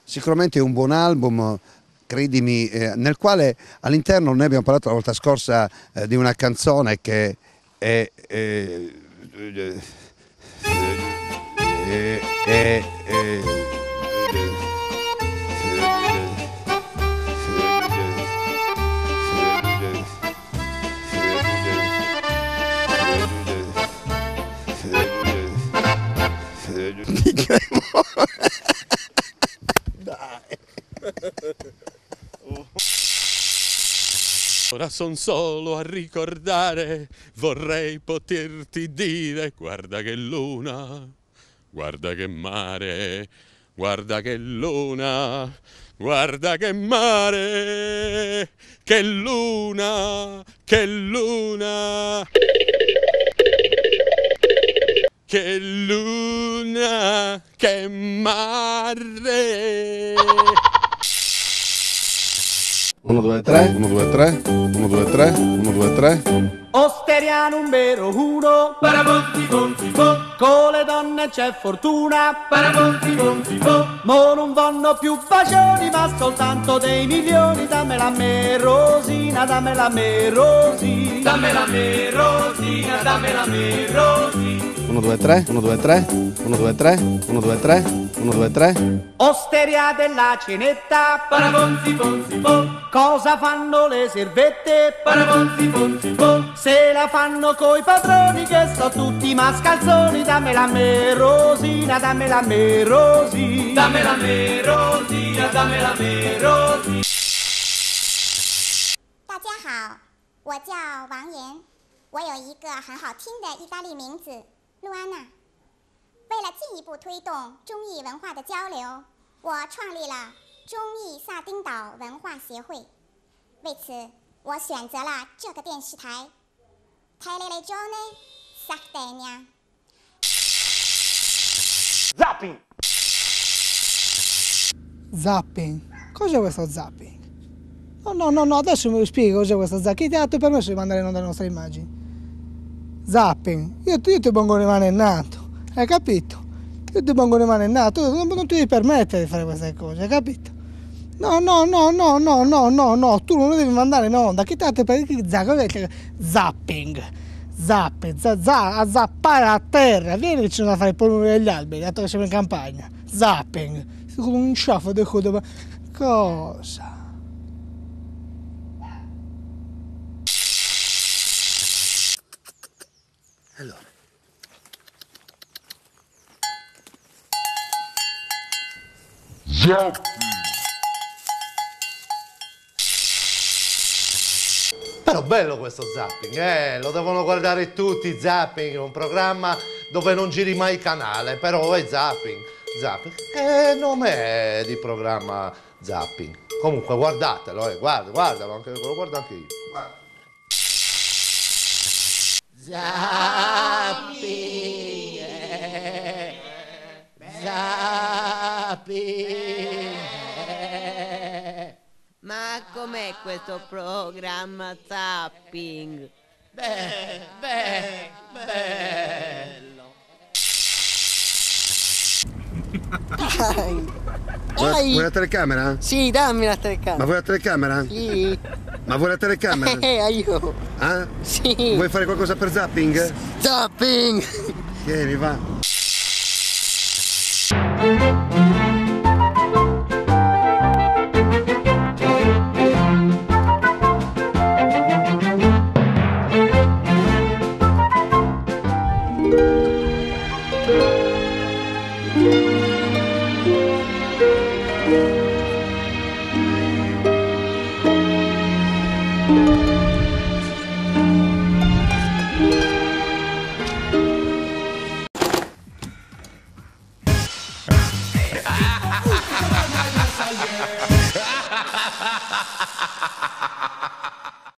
Sicuramente è un buon album, credimi, nel quale all'interno noi abbiamo parlato la volta scorsa di una canzone che è Ora son solo a ricordare, vorrei poterti dire, guarda che luna, guarda che mare, guarda che luna, guarda che mare, che luna, che luna, che luna, che mare. 1, 2, 3, 1, 2, 3, 1, 2, 3, 1, 2, 3. Osteria numero 1, paramonti monti mo, con le donne c'è fortuna, paramonti monti mo, mo non vanno più bacioni ma soltanto dei milioni, dammela a me Rosina, dammela a me Rosina, dammela a me Rosina, dammela a me Rosina. 1, 2, 3, 1, 2, 3, 1, 2, 3, 1, 2, 3, 1, 2, 3. Osteria della cenetta, paramonti monti mo, cosa fanno le servette, paramonti monti mo, se la fanno coi padroni che sto tutti mascalzoni, dammela a me Rosina, dammela a me Rosina, dammela a me Rosina, dammela a me Rosina. 大家好，我叫王岩，我有一个很好听的意大利名字露安娜。为了进一步推动中意文化的交流，我创立了中意萨丁岛文化协会。为此，我选择了这个电视台 Televisione Sardegna。 Zapping! Zapping? Cos'è questo zapping? No, adesso me lo spiego cos'è questo zapping. Chi ti ha dato il permesso di mandare in onda le nostre immagini? Zapping? Io ti pongo le mani in nato, hai capito? Io ti pongo le mani in nato, non ti devi permettere di fare queste cose, hai capito? No, tu non lo devi mandare in onda. Chi ti ha dato il permesso? Zapping? A zappare a terra, vieni che ci sono da fare il polmone degli alberi, dato che siamo in campagna. Zapping, come un sciaffo di coda. Cosa? Allora. Però bello questo zapping, lo devono guardare tutti. Zapping è un programma dove non giri mai il canale, però è zapping. Zapping, che nome è di programma zapping? Comunque guardatelo, guardalo, anche, lo guardo anche io. Guarda. Zapping, zapping. Ma com'è questo programma zapping? Bello. Vuoi la telecamera? Sì, dammi la telecamera. Ma vuoi la telecamera? Sì. Ma vuoi la telecamera? Aiuto. Ah? Sì. Vuoi fare qualcosa per zapping? Zapping. Vieni, va.